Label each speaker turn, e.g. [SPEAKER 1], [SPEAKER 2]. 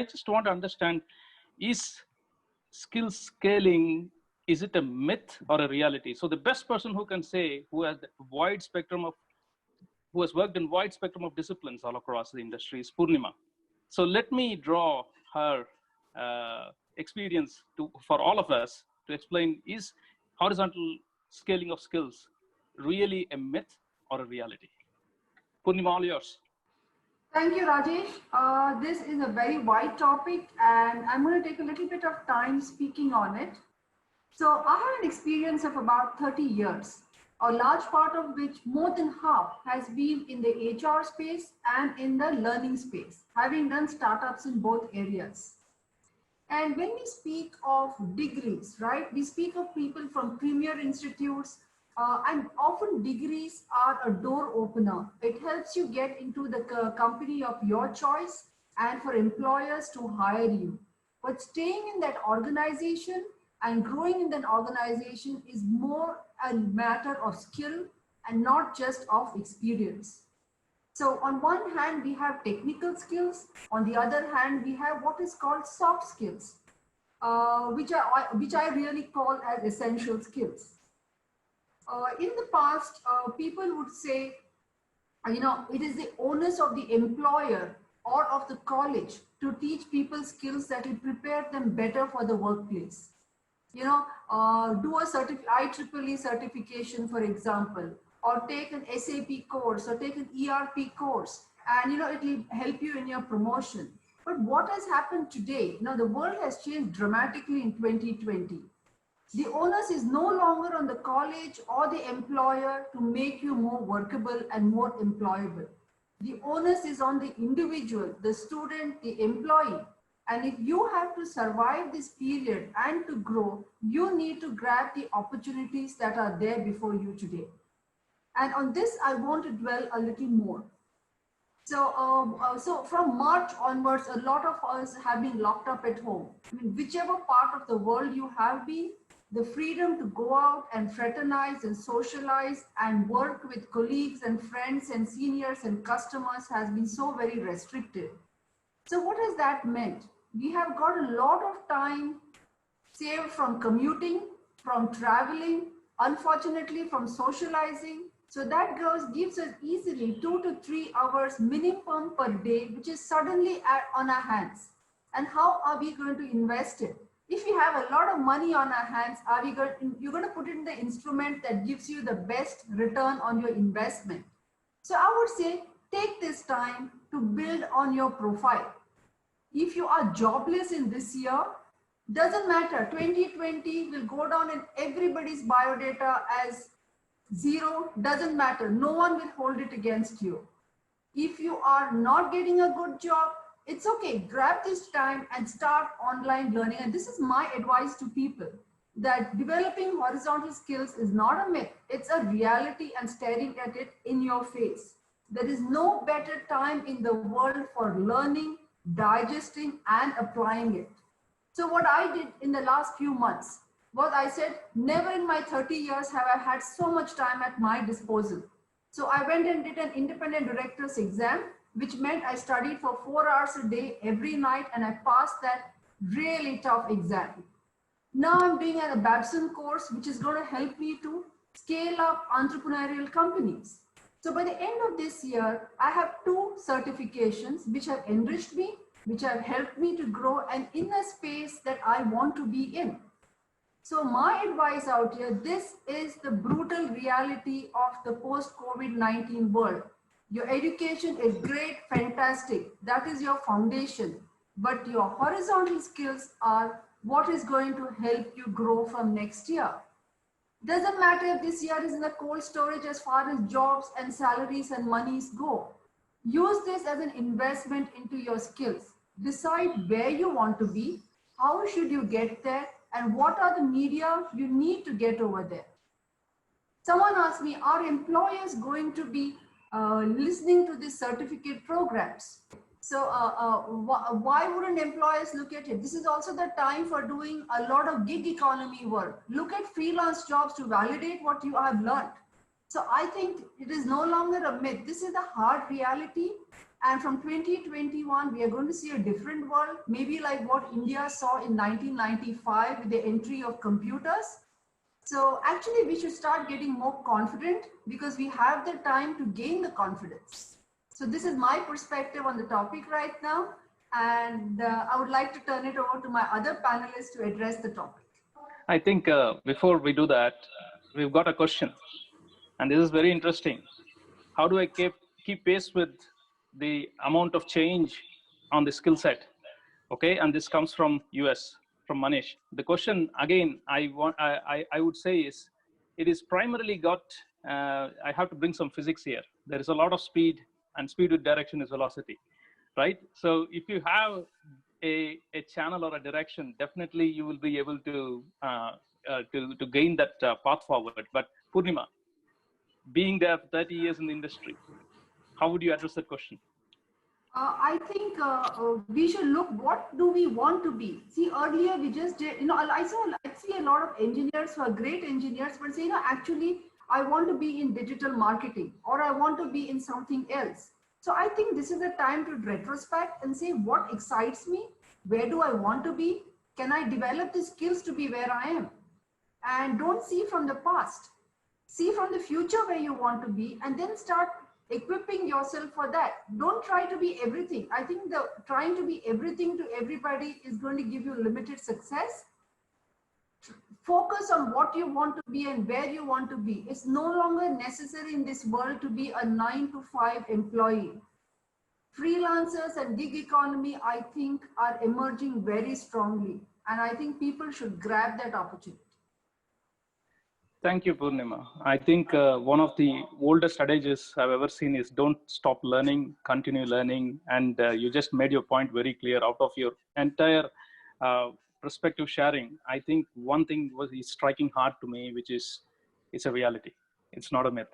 [SPEAKER 1] I just want to understand, is skill scaling, is it a myth or a reality? So the best person who can say, who has the wide spectrum of, who has worked in wide spectrum of disciplines all across the industry is Poornima. So let me draw her experience for all of us to explain, is horizontal scaling of skills really a myth or a reality? Poornima, all yours.
[SPEAKER 2] Thank you, Rajesh. This is a very wide topic, and I'm going to take a little bit of time speaking on it. So I have an experience of about 30 years, a large part of which, more than half, has been in the HR space and in the learning space, having done startups in both areas. And when we speak of degrees, right, we speak of people from premier institutes, and often degrees are a door opener. It helps you get into the company of your choice and for employers to hire you. But staying in that organization and growing in that organization is more a matter of skill and not just of experience. So on one hand, we have technical skills. On the other hand, we have what is called soft skills, which I really call as essential skills. In the past, people would say, it is the onus of the employer or of the college to teach people skills that will prepare them better for the workplace. Do a IEEE certification, for example, or take an SAP course or take an ERP course, and it will help you in your promotion. But what has happened today? The world has changed dramatically in 2020. The onus is no longer on the college or the employer to make you more workable and more employable. The onus is on the individual, the student, the employee. And if you have to survive this period and to grow, you need to grab the opportunities that are there before you today. And on this, I want to dwell a little more. So from March onwards, a lot of us have been locked up at home. Whichever part of the world you have been, the freedom to go out and fraternize and socialize and work with colleagues and friends and seniors and customers has been so very restricted. So what has that meant? We have got a lot of time saved from commuting, from traveling, unfortunately from socializing. So that gives us easily 2 to 3 hours minimum per day, which is suddenly on our hands. And how are we going to invest it? If we have a lot of money on our hands, you're going to put it in the instrument that gives you the best return on your investment. So I would say, take this time to build on your profile. If you are jobless in this year, doesn't matter, 2020 will go down in everybody's biodata as 0, doesn't matter, no one will hold it against you. If you are not getting a good job, it's okay, grab this time and start online learning. And this is my advice to people, that developing horizontal skills is not a myth, it's a reality and staring at it in your face. There is no better time in the world for learning, digesting and applying it. So what I did in the last few months was, I said, never in my 30 years have I had so much time at my disposal. So I went and did an independent director's exam, which meant I studied for 4 hours a day every night, and I passed that really tough exam. Now I'm doing a Babson course, which is going to help me to scale up entrepreneurial companies. So by the end of this year, I have 2 certifications which have enriched me, which have helped me to grow and in a space that I want to be in. So my advice out here, this is the brutal reality of the post-COVID-19 world. Your education is great, fantastic. That is your foundation. But your horizontal skills are what is going to help you grow from next year. Doesn't matter if this year is in the cold storage as far as jobs and salaries and monies go. Use this as an investment into your skills. Decide where you want to be, how should you get there, and what are the media you need to get over there. Someone asked me, are employers going to be listening to these certificate programs? So why wouldn't employers look at it? This is also the time for doing a lot of gig economy work. Look at freelance jobs to validate what you have learned. So I think it is no longer a myth. This is the hard reality. And from 2021, we are going to see a different world, maybe like what India saw in 1995 with the entry of computers. So actually, we should start getting more confident because we have the time to gain the confidence. So this is my perspective on the topic right now. And I would like to turn it over to my other panelists to address the topic.
[SPEAKER 1] I think before we do that, we've got a question. And this is very interesting. How do I keep pace with the amount of change on the skill set? Okay, and this comes from US, from Manish. The question again, I would say is, it is primarily got. I have to bring some physics here. There is a lot of speed, and speed with direction is velocity, right? So if you have a channel or a direction, definitely you will be able to gain that path forward. But Poornima, being there for 30 years in the industry, how would you address that question?
[SPEAKER 2] I think we should look, what do we want to be? See, earlier we just did, I see a lot of engineers who are great engineers, but say, actually, I want to be in digital marketing or I want to be in something else. So I think this is the time to retrospect and say, what excites me? Where do I want to be? Can I develop the skills to be where I am? And don't see from the past. See from the future where you want to be, and then start equipping yourself for that. Don't try to be everything. I think the trying to be everything to everybody is going to give you limited success. Focus on what you want to be and where you want to be. It's no longer necessary in this world to be a 9-to-5 employee. Freelancers and gig economy, I think, are emerging very strongly, and I think people should grab that opportunity.
[SPEAKER 1] Thank you, Poornima. I think one of the oldest adages I've ever seen is don't stop learning, continue learning. And you just made your point very clear out of your entire perspective sharing. I think one thing is striking hard to me, which is it's a reality. It's not a myth.